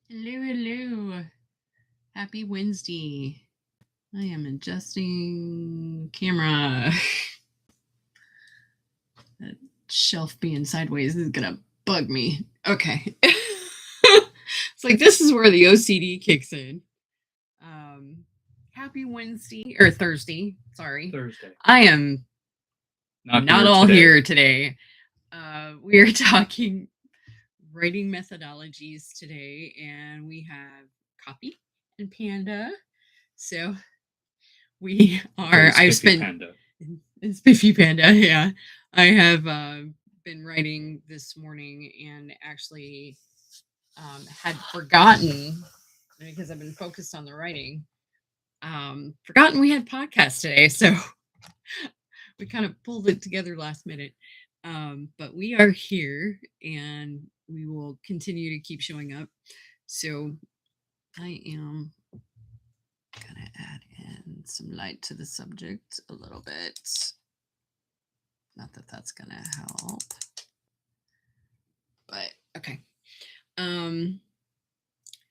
Hello, hello. Happy Wednesday. I am adjusting camera. That shelf being sideways is gonna bug me. Okay. It's like this is where the OCD kicks in. Happy Wednesday or Thursday. Sorry. Thursday. I am not all here today. We are talking writing methodologies today, and we have Copy and Panda. So we are. I've spent Panda. Spiffy Panda. Yeah, I have been writing this morning, and actually had forgotten because I've been focused on the writing. Forgotten we had podcasts today, so we kind of pulled it together last minute. But we are here, and we will continue to keep showing up. So I am gonna add in some light to the subject a little bit. Not that that's gonna help, but okay.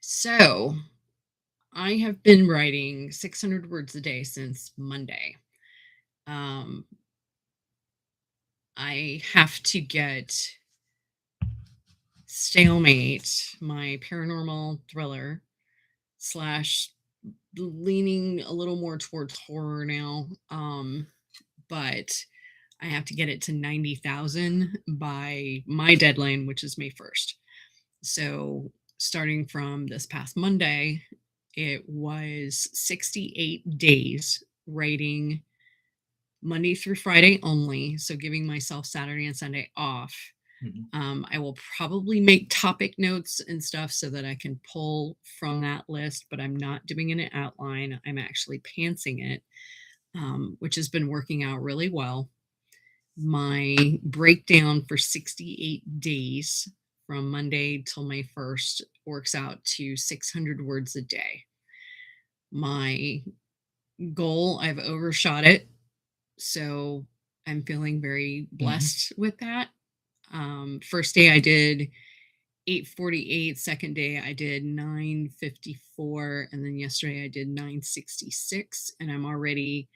So I have been writing 600 words a day since Monday. I have to get Stalemate, my paranormal thriller / leaning a little more towards horror now. But I have to get it to 90,000 by my deadline, which is May 1st. So starting from this past Monday, it was 68 days writing Monday through Friday only. So giving myself Saturday and Sunday off. I will probably make topic notes and stuff so that I can pull from that list, but I'm not doing an outline. I'm actually pantsing it, which has been working out really well. My breakdown for 68 days from Monday till May 1st works out to 600 words a day. My goal, I've overshot it. So I'm feeling very blessed with that. First day I did 848. Second day I did 954. And then yesterday I did 966. And I'm already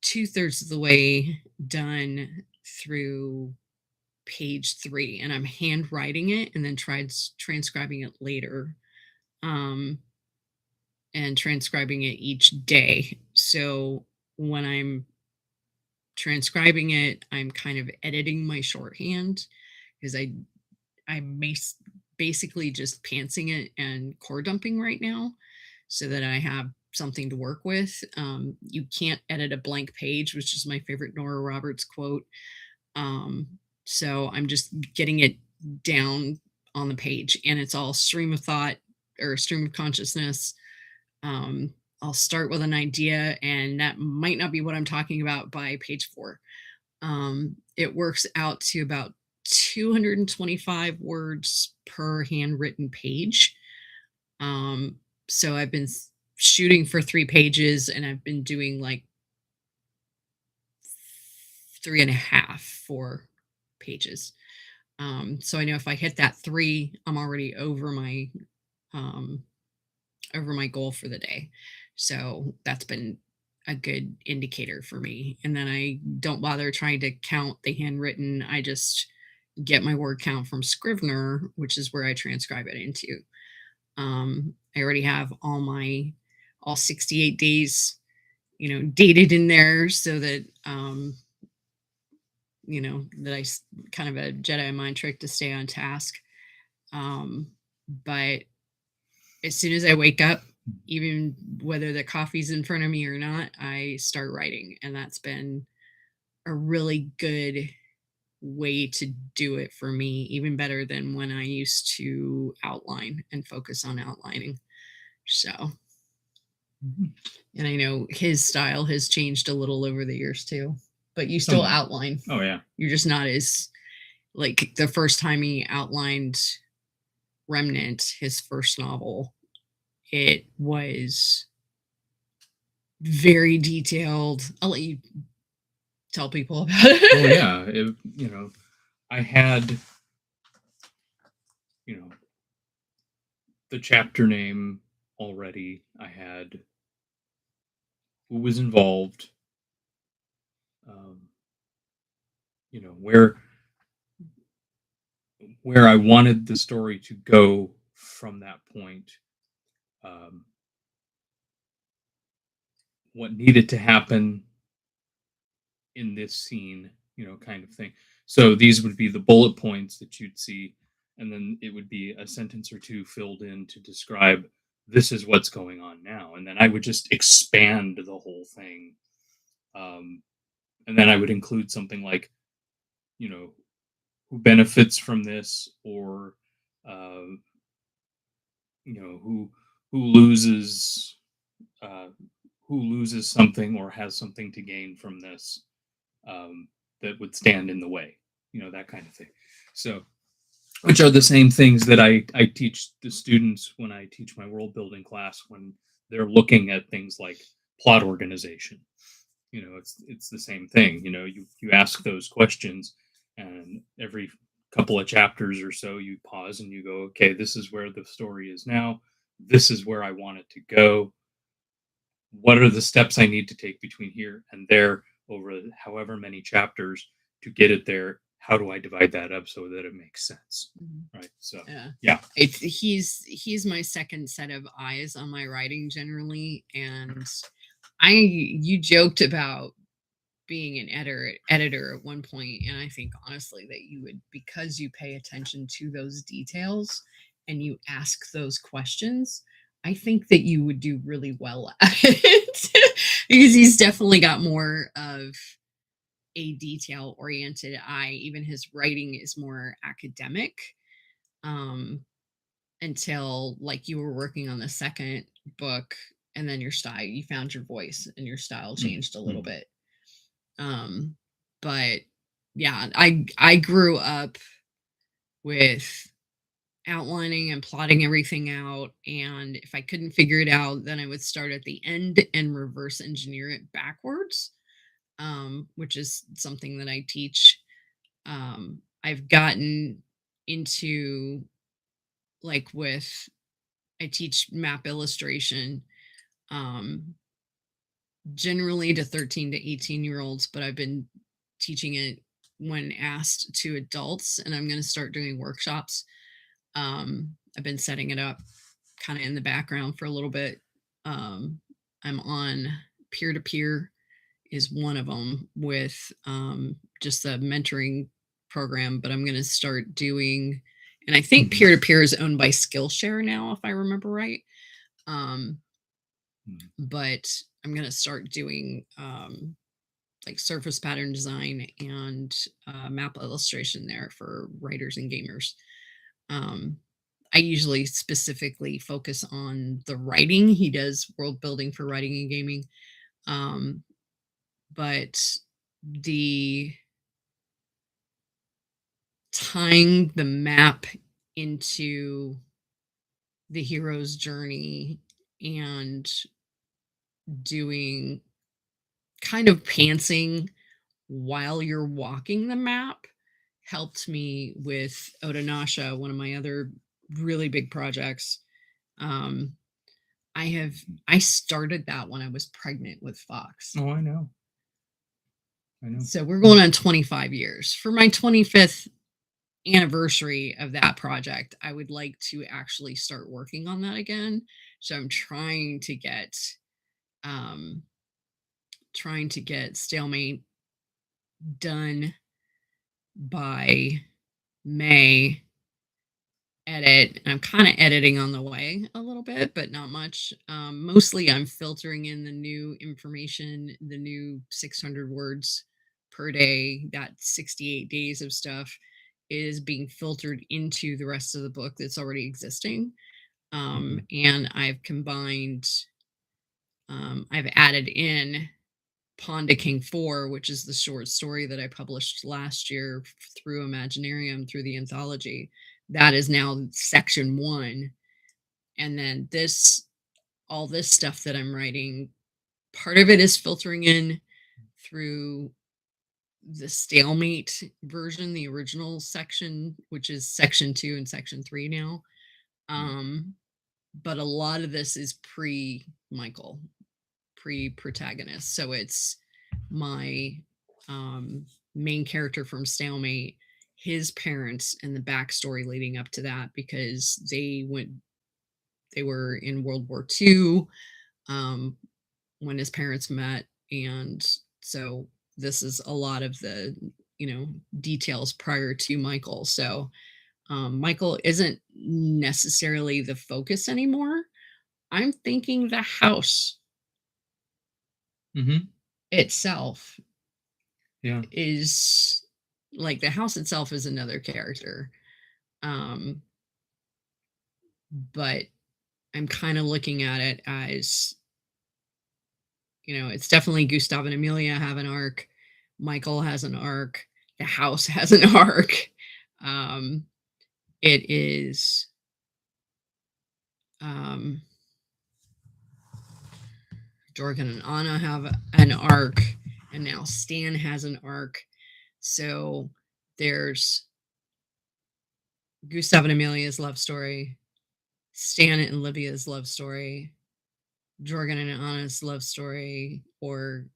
2/3 of the way done through page 3. And I'm handwriting it and then transcribing it later. And transcribing it each day. So when I'm transcribing it, I'm kind of editing my shorthand because I'm basically just pantsing it and core dumping right now so that I have something to work with. You can't edit a blank page, which is my favorite Nora Roberts quote. So I'm just getting it down on the page, and it's all stream of thought or stream of consciousness. I'll start with an idea, and that might not be what I'm talking about by page 4. It works out to about 225 words per handwritten page. So I've been shooting for 3 pages, and I've been doing like 3.5 for pages. So I know if I hit that 3, I'm already over my goal for the day. So that's been a good indicator for me. And then I don't bother trying to count the handwritten. I just get my word count from Scrivener, which is where I transcribe it into. I already have all 68 days, dated in there so that, that I kind of a Jedi mind trick to stay on task. But as soon as I wake up, even whether the coffee's in front of me or not, I start writing. And that's been a really good way to do it for me, even better than when I used to outline and focus on outlining. So, and I know his style has changed a little over the years too, but you still outline. Oh yeah. You're just not as, like, the first time he outlined Remnant, his first novel, it was very detailed. I'll let you tell people about it. Well, yeah, I had, the chapter name already. I had who was involved, um, you know, where I wanted the story to go from that point, um, what needed to happen in this scene, kind of thing. So these would be the bullet points that you'd see, and then it would be a sentence or two filled in to describe this is what's going on now, and then I would just expand the whole thing, um, and then I would include something like, you know, who benefits from this, or uh, who loses, uh, who loses something or has something to gain from this, um, that would stand in the way, that kind of thing. So, which are the same things that I teach the students when I teach my world building class when they're looking at things like plot organization. It's the same thing. You ask those questions, and every couple of chapters or so, you pause and you go, okay, this is where the story is now. This is where I want it to go. What are the steps I need to take between here and there over however many chapters to get it there? How do I divide that up so that it makes sense? Right. So, yeah. He's my second set of eyes on my writing generally, and you joked about being an editor at one point, and I think honestly that you would, because you pay attention to those details and you ask those questions, I think that you would do really well at it because he's definitely got more of a detail oriented eye. Even his writing is more academic, um until like you were working on the second book, and then you found your voice and your style changed a little bit. But yeah, I grew up with outlining and plotting everything out, and if I couldn't figure it out, then I would start at the end and reverse engineer it backwards, which is something that I teach. I've gotten into, like, with I teach map illustration, um generally to 13 to 18-year-olds, but I've been teaching it when asked to adults, and I'm going to start doing workshops. I've been setting it up kind of in the background for a little bit. I'm on peer to peer is one of them with just a mentoring program, but I'm going to start doing, and I think peer to peer is owned by Skillshare now, if I remember right. Um, but I'm going to start doing like surface pattern design and map illustration there for writers and gamers. Um, I usually specifically focus on the writing. He does world building for writing and gaming. Um, but the tying the map into the hero's journey and doing kind of pantsing while you're walking the map helped me with Odonasha, one of my other really big projects. Um, I started that when I was pregnant with Fox. Oh, I know. So we're going on 25 years. For my 25th anniversary of that project, I would like to actually start working on that again. So I'm um trying to get Stalemate done by May. Edit. I'm kind of editing on the way a little bit, but not much. Mostly I'm filtering in the new information, the new 600 words per day. That 68 days of stuff is being filtered into the rest of the book that's already existing. And I've added in Panda King 4, which is the short story that I published last year through Imaginarium, through the anthology. That is now section 1. And then all this stuff that I'm writing, part of it is filtering in through the Stalemate version, the original section, which is section 2 and section 3 now. but a lot of this is pre-Michael, pre-protagonist. So it's my main character from Stalemate, his parents, and the backstory leading up to that, because they were in World War II when his parents met, and so this is a lot of the details prior to Michael. So Michael isn't necessarily the focus anymore. I'm thinking the house Mm-hmm. itself Yeah. is, like, the house itself is another character. Um, but I'm kind of looking at it as, it's definitely Gustav and Amelia have an arc. Michael has an arc. The house has an arc. Um, it is, um, Jorgen and Anna have an arc, and now Stan has an arc. So there's Gustav and Amelia's love story, Stan and Olivia's love story, Jorgen and Anna's love story, or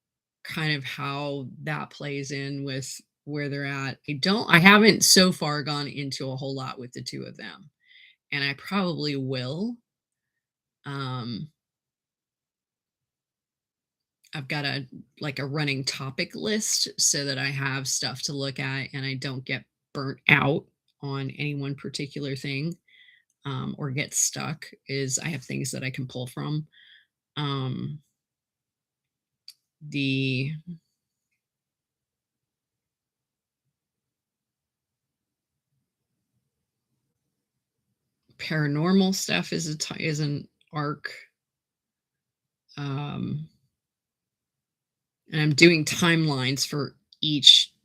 kind of how that plays in with where they're at. I haven't so far gone into a whole lot with the two of them, and I probably will. Um, I've got a running topic list so that I have stuff to look at and I don't get burnt out on any one particular thing, or get stuck. Is I have things that I can pull from. Um, the paranormal stuff is an arc. Um, and I'm doing timelines for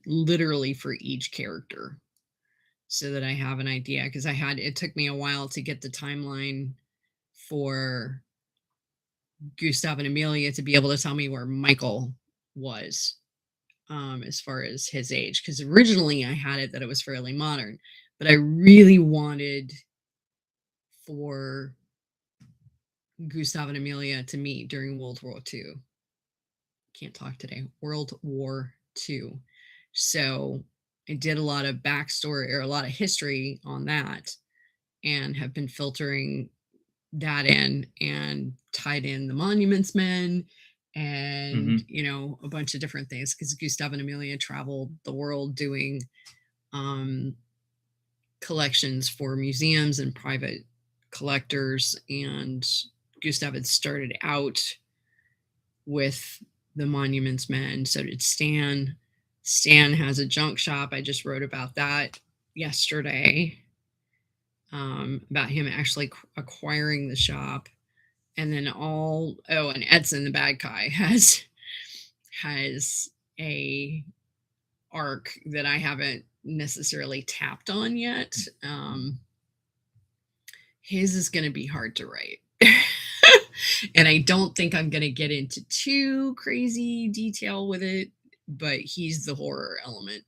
literally for each character, so that I have an idea, because it took me a while to get the timeline for Gustav and Amelia to be able to tell me where Michael was, as far as his age, because originally I had it that it was fairly modern, but I really wanted for Gustav and Amelia to meet during World War II. Can't talk today. World War II. So I did a lot of backstory, or a lot of history on that, and have been filtering that in and tied in the Monuments Men and Mm-hmm. a bunch of different things, because Gustav and Amelia traveled the world doing um, collections for museums and private collectors, and Gustav had started out with the Monuments Men. So did Stan. Stan has a junk shop. I just wrote about that yesterday, about him actually acquiring the shop. And then and Edson, the bad guy, has a arc that I haven't necessarily tapped on yet. His is going to be hard to write. And I don't think I'm going to get into too crazy detail with it, but he's the horror element.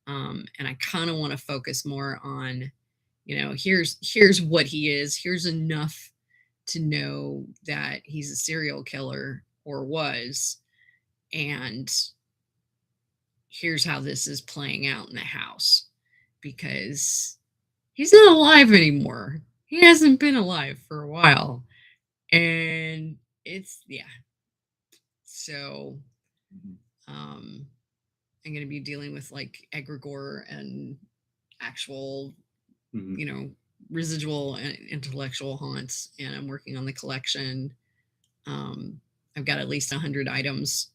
And I kind of want to focus more on, here's what he is. Here's enough to know that he's a serial killer, or was, and here's how this is playing out in the house, because he's not alive anymore. He hasn't been alive for a while. And yeah. So I'm going to be dealing with, like, egregore and actual, residual and intellectual haunts, and I'm working on the collection. I've got at least 100 items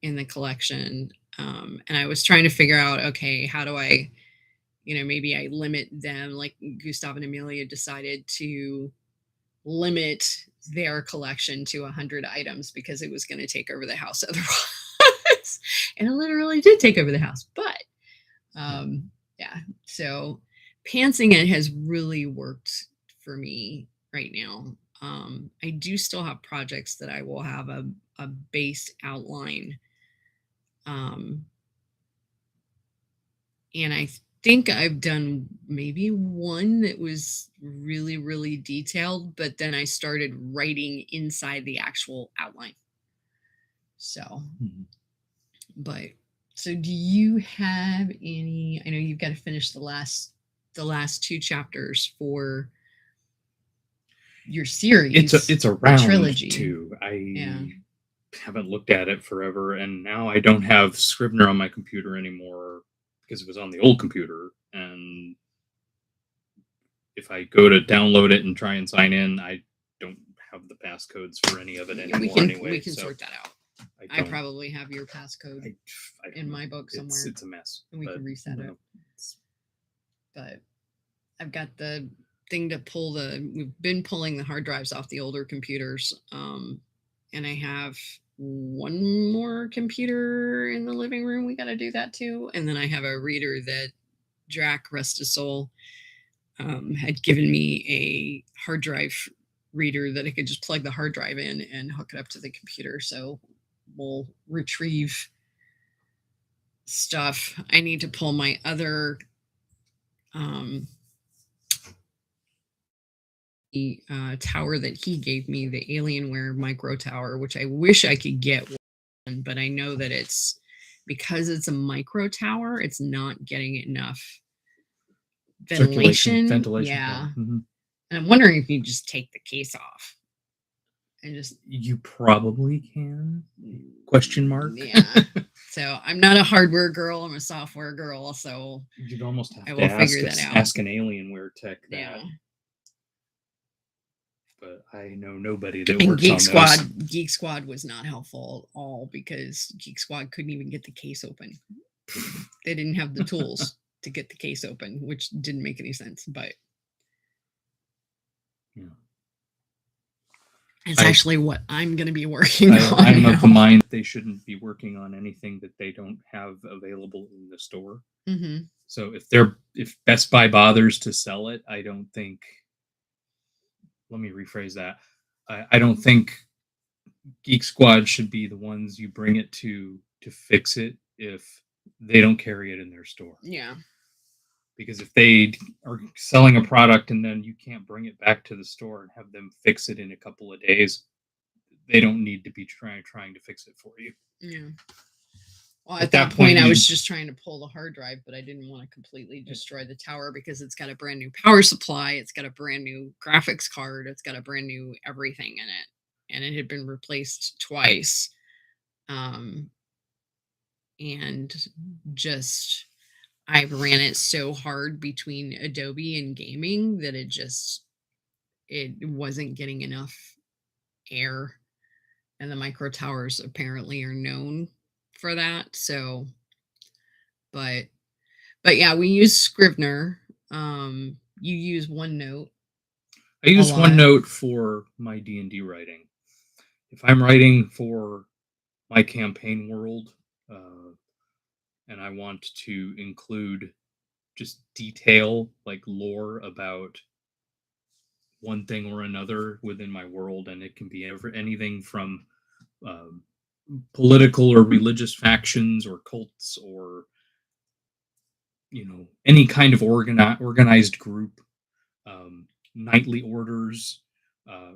in the collection. And I was trying to figure out, okay, how do I, maybe I limit them, like Gustav and Amelia decided to limit their collection to 100 items because it was going to take over the house otherwise. And it literally did take over the house. But yeah, so pantsing it has really worked for me right now. I do still have projects that I will have a base outline. And think I've done maybe one that was really, really detailed, but then I started writing inside the actual outline. So, Mhm. but so do you have any? I know you've got to finish the last two chapters for your series, It's the around trilogy. too. Yeah. I haven't looked at it forever, and now I don't have Scrivener on my computer anymore because it was on the old computer. And if I go to download it and try and sign in, I don't have the passcodes for any of it We anymore. can Anyway, we can so sort that out. I I don't. probably have your passcode I don't in know. my book somewhere, It's a mess. and we But can reset you it. know, it's- But I've got the thing to pull the. We've been pulling the hard drives off the older computers, and I have one more computer in the living room. We got to do that too, and then I have a reader that Drac, rest his soul, had given me a hard drive reader that I could just plug the hard drive in and hook it up to the computer. So we'll retrieve stuff. I need to pull my other um, the tower that he gave me, the Alienware micro tower, which I wish I could get one, but I know that it's because it's a micro tower, it's not getting enough ventilation. Yeah. Mhm. And I'm wondering if you just take the case off and just You probably can. Question mark. yeah. So I'm not a hardware girl, I'm a software girl, so You'd almost have I to will figure that out. ask an Alienware tech that. Yeah. But I know nobody that And works on those. Geek Squad was not helpful at all because Geek Squad couldn't even get the case open. They didn't have the tools to get the case open, which didn't make any sense. But Yeah. it's actually what I'm going to be working on. I'm now. of the mind they shouldn't be working on anything that they don't have available in the store. Mm-hmm. So if Best Buy bothers to sell it, I don't think. Let me rephrase that. I don't think Geek Squad should be the ones you bring it to fix it if they don't carry it in their store. Yeah. Because if they are selling a product and then you can't bring it back to the store and have them fix it in a couple of days, they don't need to be trying to fix it for you. Yeah. Well, at that point, I was just trying to pull the hard drive, but I didn't want to completely destroy the tower because it's got a brand new power supply, it's got a brand new graphics card, it's got a brand new everything in it, and it had been replaced twice. And just I ran it so hard between Adobe and gaming that it wasn't getting enough air, and the micro towers apparently are known for that. So, but yeah, we use Scrivener. You use OneNote. I use OneNote for my D&D writing. If I'm writing for my campaign world, and I want to include just detail like lore about one thing or another within my world, and it can be anything from um, political or religious factions or cults or any kind of organized group, knightly orders,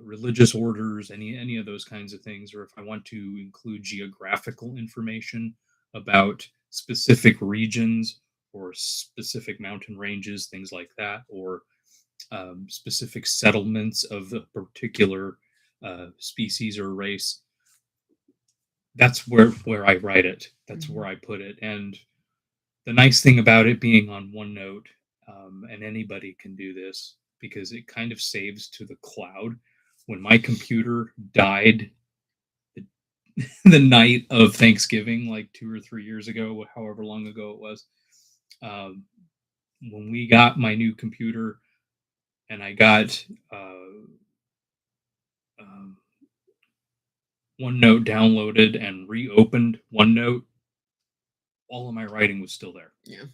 religious orders, any of those kinds of things. Or if I want to include geographical information about specific regions or specific mountain ranges, things like that, or specific settlements of a particular species or race. That's where I write it. That's where I put it. And the nice thing about it being on OneNote, and anybody can do this because it kind of saves to the cloud. When my computer died the, the night of Thanksgiving, like 2 or 3 years ago, however long ago it was, um, when we got my new computer and I got um, OneNote downloaded and reopened OneNote, all of my writing was still there. Yeah.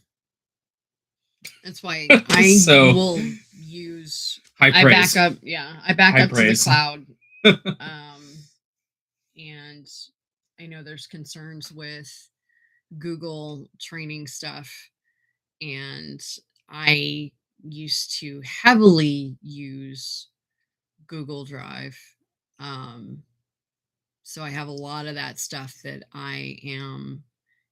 That's why I will use high praise. I back high up praise. to the cloud. And I know there's concerns with Google training stuff and I used to heavily use Google Drive. Um, so I have a lot of that stuff that I am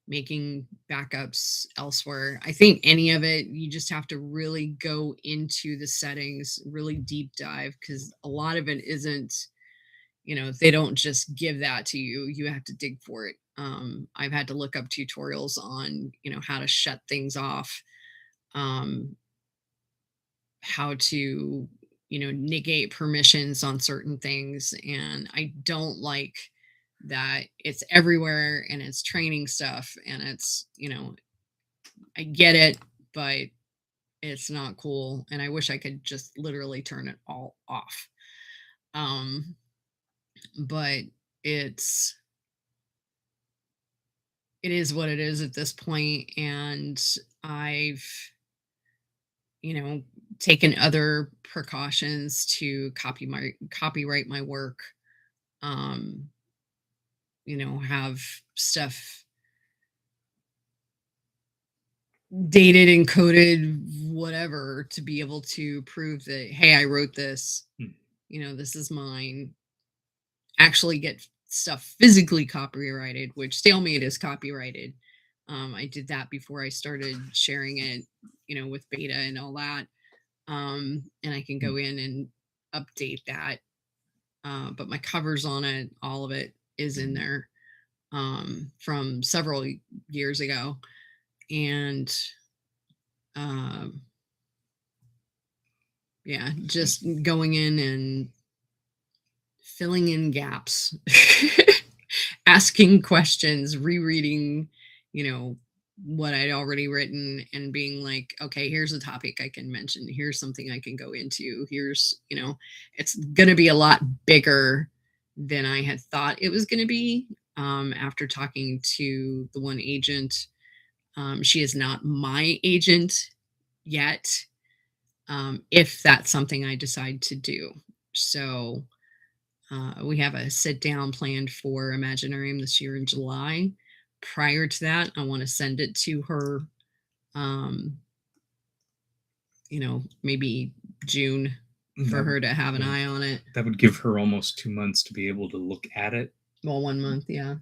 making backups elsewhere. I think any of it, you just have to really go into the settings, really deep dive, because a lot of it isn't, they don't just give that to you. You have to dig for it. I've had to look up tutorials on, how to shut things off, um, how to, negate permissions on certain things. And I don't like that it's everywhere and it's training stuff and it's, I get it, but it's not cool. And I wish I could just literally turn it all off. Um, but it's, it is what it is at this point, and I've, taken other precautions to copyright my work. Um, have stuff dated, encoded, whatever, to be able to prove that, hey, I wrote this, this is mine. Actually get stuff physically copyrighted, which Stalemate is copyrighted. I did that before I started sharing it, with beta and all that. And I can go in and update that. But my covers on it, all of it is in there, from several years ago. And yeah, just going in and filling in gaps, asking questions, rereading, what I'd already written and being like, okay, here's a topic I can mention. Here's something I can go into. Here's, it's going to be a lot bigger than I had thought it was going to be. After talking to the one agent, she is not my agent yet. If that's something I decide to do. So we have a sit down planned for Imaginarium this year in July. Prior to that, I want to send it to her, maybe June, for her to have an eye on it. That would give her almost 2 months to be able to look at it. Well, 1 month, yeah.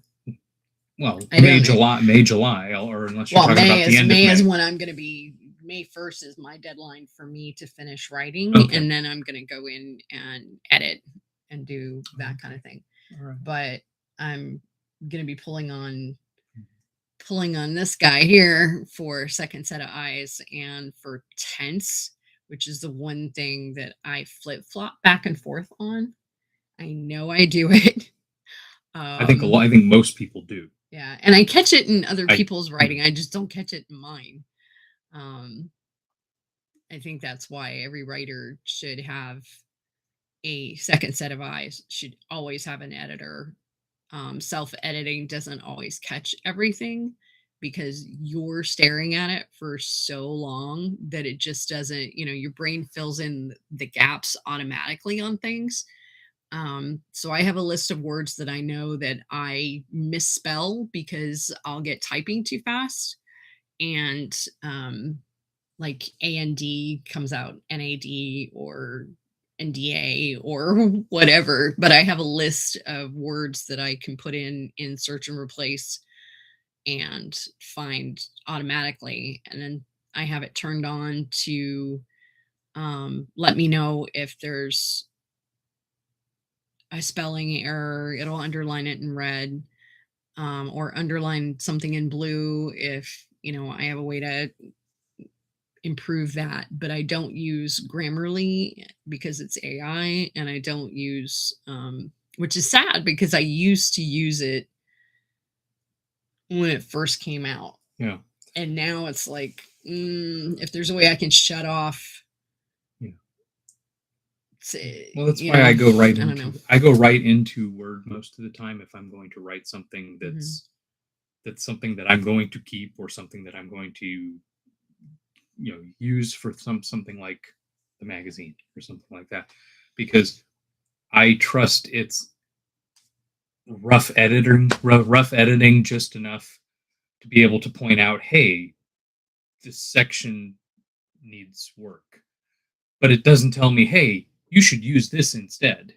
Well, May, July, or unless you're talking about the end of May. May is when I'm going to be. May 1st is my deadline for me to finish writing, and then I'm going to go in and edit and do that kind of thing. All right. But I'm going to be pulling on this guy here for second set of eyes and for tense, which is the one thing that I flip-flop back and forth on. I know I do it. I think most people do. Yeah, and I catch it in other people's writing. I just don't catch it in mine. I think that's why every writer should have a second set of eyes, should always have an editor. Self-editing doesn't always catch everything because you're staring at it for so long that it just doesn't, your brain fills in the gaps automatically on things. So I have a list of words that I know that I misspell because I'll get typing too fast. And like AND comes out NAD or NDA or whatever, but I have a list of words that I can put in search and replace and find automatically. And then I have it turned on to let me know if there's a spelling error. It'll underline it in red, or underline something in blue if, I have a way to improve that. But I don't use Grammarly because it's AI, and I don't use, which is sad because I used to use it when it first came out. Yeah. And now it's like, if there's a way I can shut off. Well, that's why I go right into Word most of the time if I'm going to write something that's something that I'm going to keep, or something that I'm going to use for something like the magazine or something like that, because I trust its rough editing just enough to be able to point out, hey, this section needs work, but it doesn't tell me, hey, you should use this instead.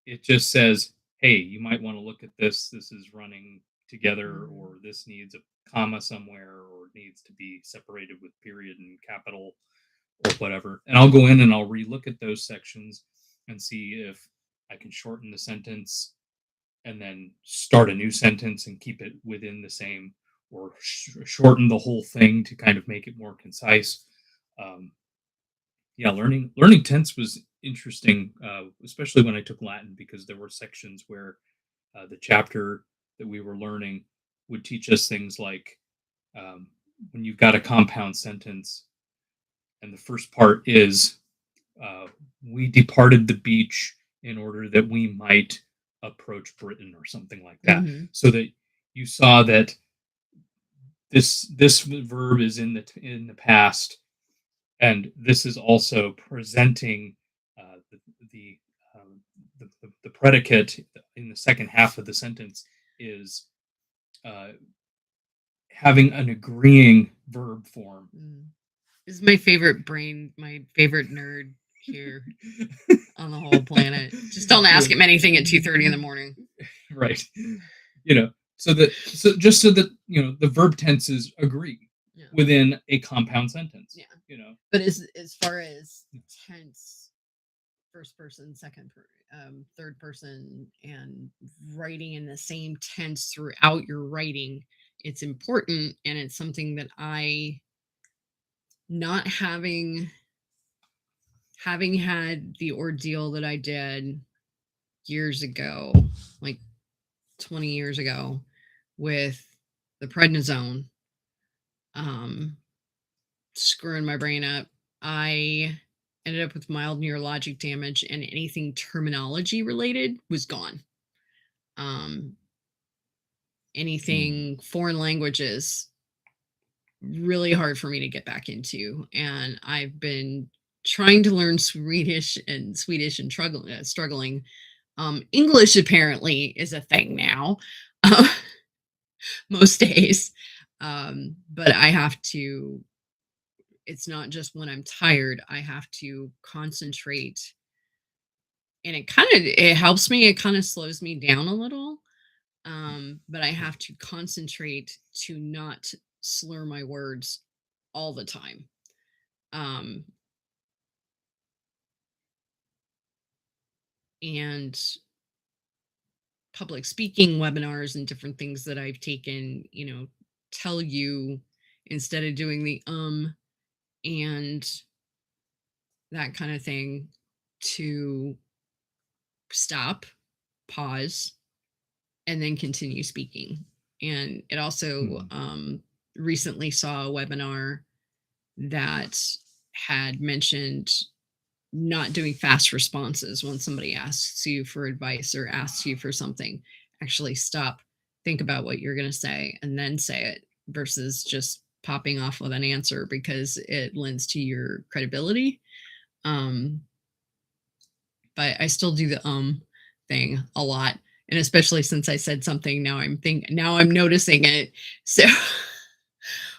It just says, hey, you might want to look at this. This is running together, or this needs a comma somewhere, or needs to be separated with period and capital or whatever. And I'll go in and I'll relook at those sections and see if I can shorten the sentence and then start a new sentence and keep it within the same, or shorten the whole thing to kind of make it more concise. Um, yeah, learning tense was interesting, especially when I took Latin, because there were sections where the chapter that we were learning would teach us things like, um, when you've got a compound sentence, and the first part is, uh, we departed the beach in order that we might approach Britain, or something like that, so that you saw that this verb is in the past, and this is also presenting the, um, the predicate in the second half of the sentence is uh, having an agreeing verb form. This is my favorite nerd here on the whole planet. Just don't ask him anything at 2:30 in the morning. Right. So that the verb tenses agree within a compound sentence. But as far as tense, first person, third person, and writing in the same tense throughout your writing, it's important, and it's something that not having had the ordeal that I did years ago, like 20 years ago, with the prednisone, screwing my brain up, I ended up with mild neurologic damage, and anything terminology related was gone. Anything foreign languages, really hard for me to get back into, and I've been trying to learn Swedish and struggling. English apparently is a thing now, most days, but I have to. It's not just when I'm tired. I have to concentrate, and it helps me. It kind of slows me down a little, but I have to concentrate to not slur my words all the time. And public speaking webinars and different things that I've taken, tell you, instead of doing the and that kind of thing, to stop, pause, and then continue speaking. And it also recently saw a webinar that had mentioned not doing fast responses when somebody asks you for advice or asks you for something. Actually stop, think about what you're going to say, and then say it, versus just popping off with an answer, because it lends to your credibility. But I still do the thing a lot, and especially since I said something, now I'm noticing it. So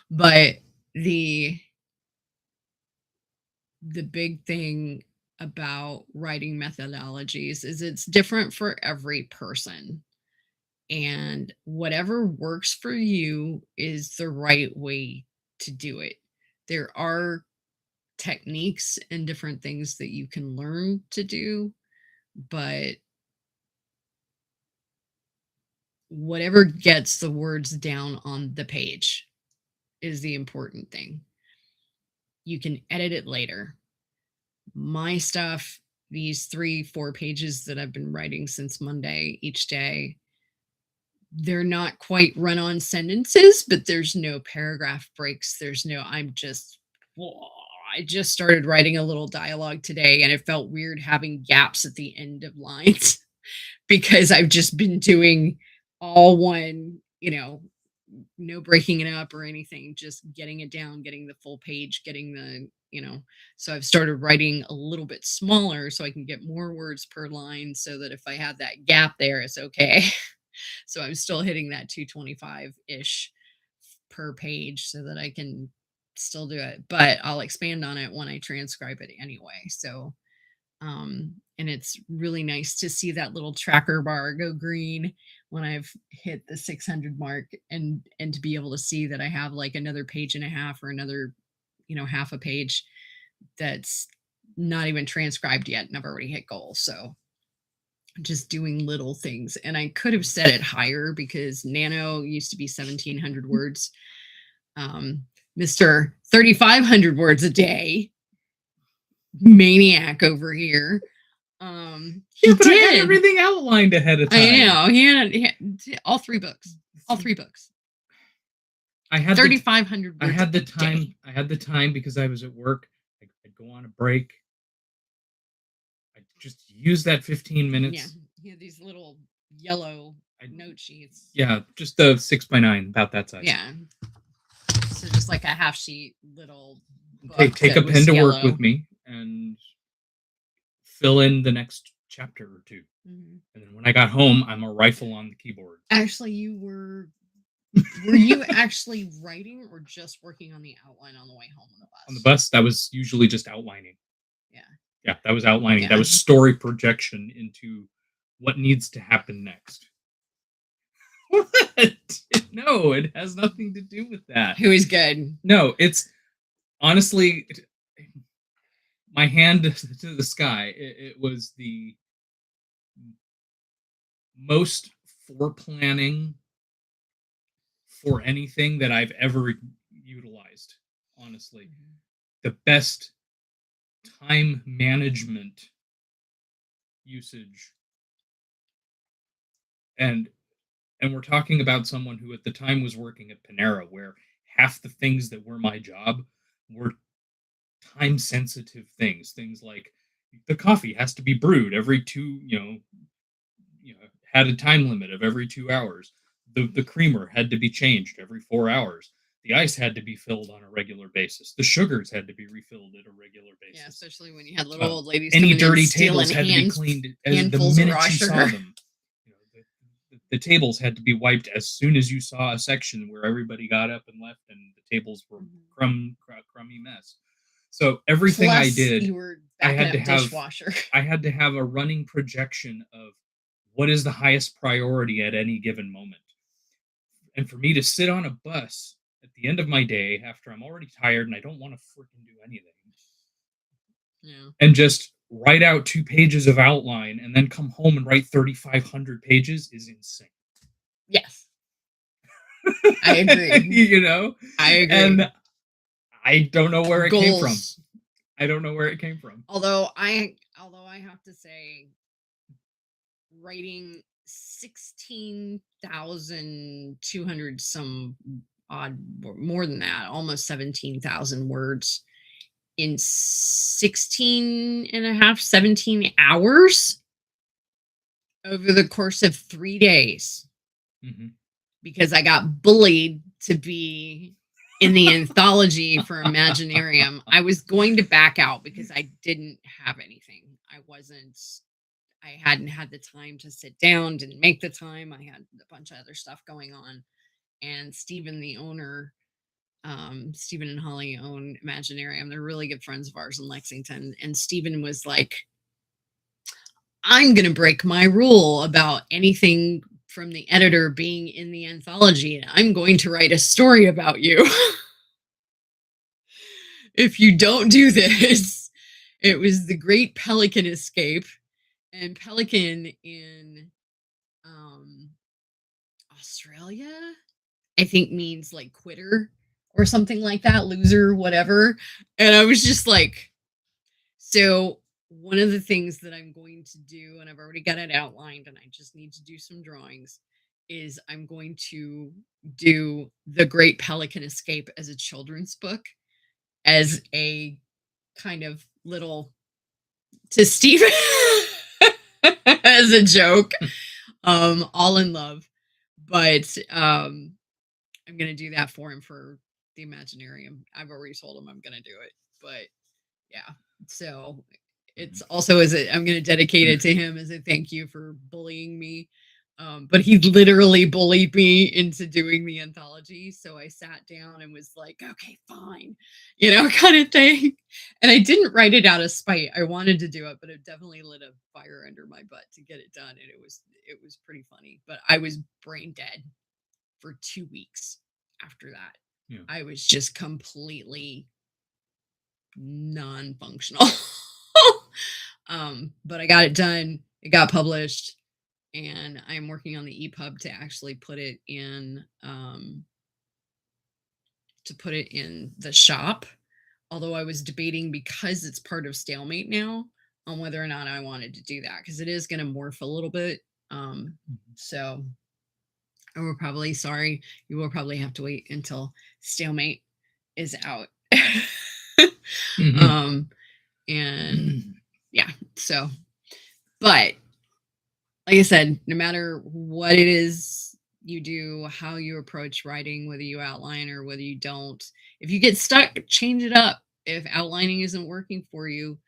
but the big thing about writing methodologies is it's different for every person, and whatever works for you is the right way to do it. There are techniques and different things that you can learn to do, but whatever gets the words down on the page is the important thing. You can edit it later. My stuff, these 3-4 pages that I've been writing since Monday each day, they're not quite run-on sentences, but there's no paragraph breaks. I just started writing a little dialogue today, and it felt weird having gaps at the end of lines because I've just been doing all one, no breaking it up or anything, just getting it down, getting the full page, getting the, so I've started writing a little bit smaller so I can get more words per line, so that if I have that gap there, it's okay. So I'm still hitting that 225-ish per page, so that I can still do it, but I'll expand on it when I transcribe it anyway. So, and it's really nice to see that little tracker bar go green when I've hit the 600 mark, and to be able to see that I have like another page and a half or another, half a page that's not even transcribed yet, and I've already hit goal. So just doing little things. And I could have set it higher because Nano used to be 1,700 words. Mr. 3,500 words a day maniac over here. Yeah, but I had everything outlined ahead of time. I know. He had all 3 books. All 3 books. I had 3,500 words. I had the time. Day. I had the time because I was at work. I'd go on a break. I'd just use that 15 minutes. Yeah, he had these little yellow note sheets. Yeah, just the 6x9, about that size. Yeah. So just like a half sheet little book. Take a pen to work with me and fill in the next chapter or 2. Mm-hmm. And then when I got home, I'm a rifle on the keyboard. Actually, were you actually writing or just working on the outline on the way home on the bus? On the bus, that was usually just outlining. Yeah. Yeah, that was outlining. Yeah. That was story projection into what needs to happen next. What? No, it has nothing to do with that. Who is good? No, it's honestly my hand to the sky. It was the most foreplanning for anything that I've ever utilized. Honestly, the best time management usage, and we're talking about someone who at the time was working at Panera, where half the things that were my job were time sensitive things like the coffee has to be brewed every 2, had a time limit of every 2 hours. The creamer had to be changed every 4 hours. The ice had to be filled on a regular basis. The sugars had to be refilled at a regular basis. Yeah, especially when you had little old ladies. Any dirty tables had to be cleaned as the minute you saw them. The tables had to be wiped as soon as you saw a section where everybody got up and left, and the tables were crummy mess. So everything I did, I had to have dishwasher. I had to have a running projection of what is the highest priority at any given moment. And for me to sit on a bus at the end of my day after I'm already tired and I don't want to freaking do anything, and just write out 2 pages of outline and then come home and write 3,500 pages is insane. Yes. I agree. I agree. And I don't know where it came from. I don't know where it came from. Although I have to say, writing 16,200 some odd, more than that, almost 17,000 words in 17 hours over the course of 3 days, because I got bullied to be in the anthology for Imaginarium. I was going to back out because I didn't have anything. I hadn't had the time to sit down, didn't make the time. I had a bunch of other stuff going on. And Stephen, the owner, Stephen and Holly own Imaginarium. They're really good friends of ours in Lexington. And Stephen was like, I'm going to break my rule about anything from the editor being in the anthology. And I'm going to write a story about you. If you don't do this. It was the Great Pelican Escape. And pelican in Australia, I think, means like quitter or something like that, loser, whatever. And I was just like, so one of the things that I'm going to do, and I've already got it outlined and I just need to do some drawings, is I'm going to do The Great Pelican Escape as a children's book, as a kind of little, to Stephen, as a joke, all in love. But I'm going to do that for him for the Imaginarium. I've already told him I'm going to do it. But yeah, so it's also I'm going to dedicate it to him as a thank you for bullying me But he literally bullied me into doing the anthology. So I sat down and was like, okay, fine, kind of thing. And I didn't write it out of spite. I wanted to do it, but it definitely lit a fire under my butt to get it done. And it was pretty funny. But I was brain dead for 2 weeks after that. Yeah. I was just completely non-functional. But I got it done. It got published. And I'm working on the EPUB to actually put it in the shop. Although I was debating, because it's part of Stalemate now, on whether or not I wanted to do that, because it is going to morph a little bit. So you will probably have to wait until Stalemate is out. And yeah, so, but like I said, no matter what it is you do, how you approach writing, whether you outline or whether you don't, if you get stuck, change it up. If outlining isn't working for you,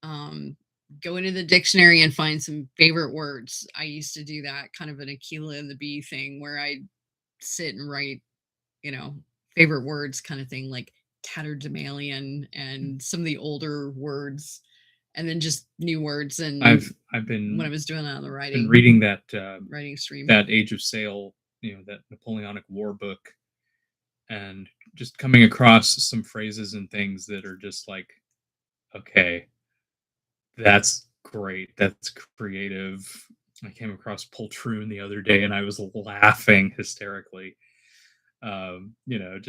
go into the dictionary and find some favorite words. I used to do that, kind of an Aquila and the Bee thing, where I'd sit and write, favorite words kind of thing, like tatterdemalion and some of the older words. And then just new words. And I've been, when I was doing that on the writing, reading that writing stream, that Age of Sail, that Napoleonic War book, and just coming across some phrases and things that are just like, okay, that's great, that's creative. I came across poltroon the other day and I was laughing hysterically. And then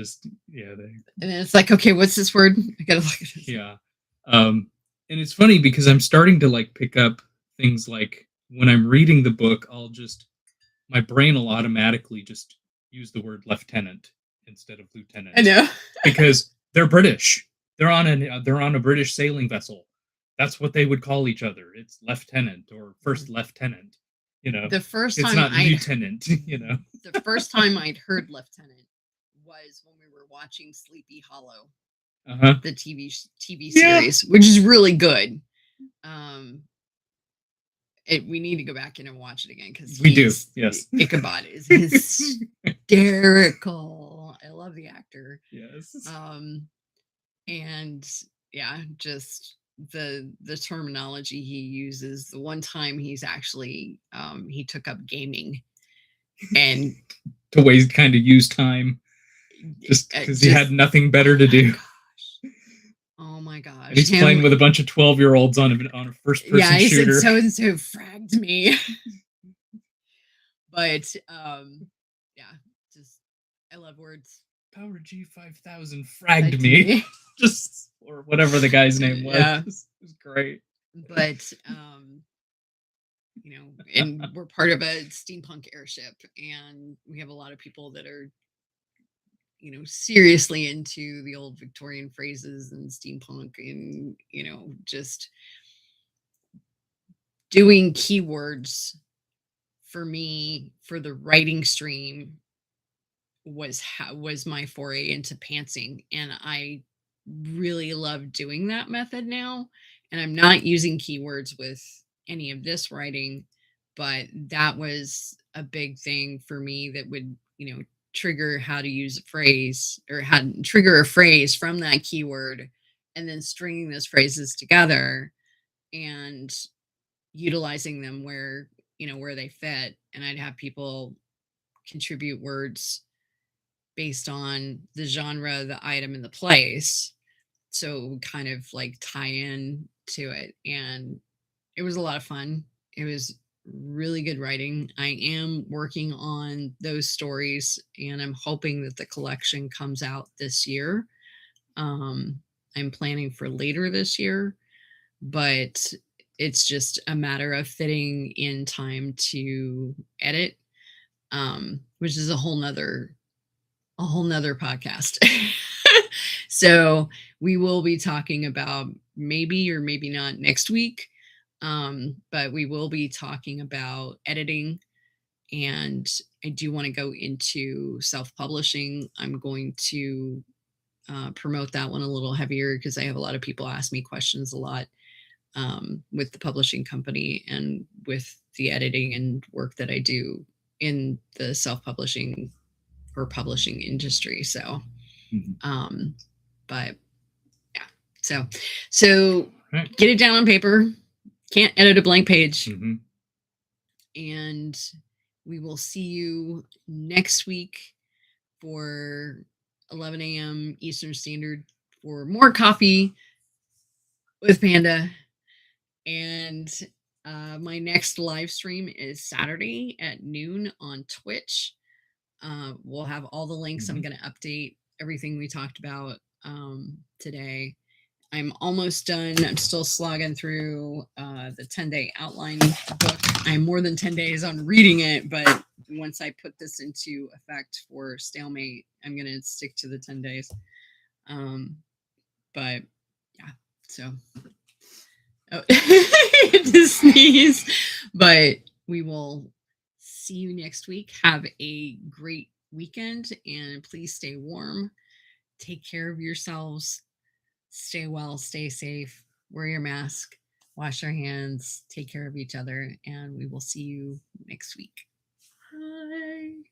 it's like, okay, what's this word? I gotta look at it. Yeah. And it's funny because I'm starting to like pick up things like, when I'm reading the book, my brain will automatically just use the word lieutenant instead of lieutenant. I know. Because they're British. They're on a British sailing vessel. That's what they would call each other. It's lieutenant or first lieutenant. The first it's time not lieutenant. The first time I'd heard lieutenant was when we were watching Sleepy Hollow. The TV series, which is really good. We need to go back in and watch it again, because we do. Yes, Ichabod is hysterical. I love the actor. Yes. And yeah, just the terminology he uses. The one time he's actually he took up gaming, and to kind of use time, just because he had nothing better to do. Oh my gosh. And he's playing with a bunch of 12-year-olds on a first-person shooter. Yeah, so-and-so fragged me. But, yeah, just, I love words. Power G5000 fragged me. Just, or whatever the guy's name was. Yeah. It was great. But, and we're part of a steampunk airship, and we have a lot of people that are seriously into the old Victorian phrases and steampunk, and just doing keywords for me for the writing stream was my foray into pantsing, and I really love doing that method now. And I'm not using keywords with any of this writing, but that was a big thing for me that would trigger how to use a phrase, or how to trigger a phrase from that keyword, and then stringing those phrases together and utilizing them where they fit. And I'd have people contribute words based on the genre, the item, and the place, so it would kind of like tie in to it. And it was a lot of fun. It was really good writing. I am working on those stories, and I'm hoping that the collection comes out this year. I'm planning for later this year, but it's just a matter of fitting in time to edit, which is a whole nother podcast. So we will be talking about, maybe or maybe not next week, but we will be talking about editing. And I do want to go into self-publishing. I'm going to promote that one a little heavier, because I have a lot of people ask me questions a lot with the publishing company and with the editing and work that I do in the self-publishing or publishing industry. So, but yeah, so Right. get it down on paper. Can't edit a blank page. Mm-hmm. And we will see you next week for 11 a.m. Eastern Standard for more coffee with Panda. And my next live stream is Saturday at noon on Twitch. We'll have all the links. I'm going to update everything we talked about today. I'm almost done. I'm still slogging through the 10-day outline book. I'm more than 10 days on reading it, but once I put this into effect for Stalemate, I'm going to stick to the 10 days. But yeah, so to sneeze, but we will see you next week. Have a great weekend and please stay warm. Take care of yourselves. Stay well, stay safe, wear your mask, wash your hands, take care of each other, and we will see you next week. Bye.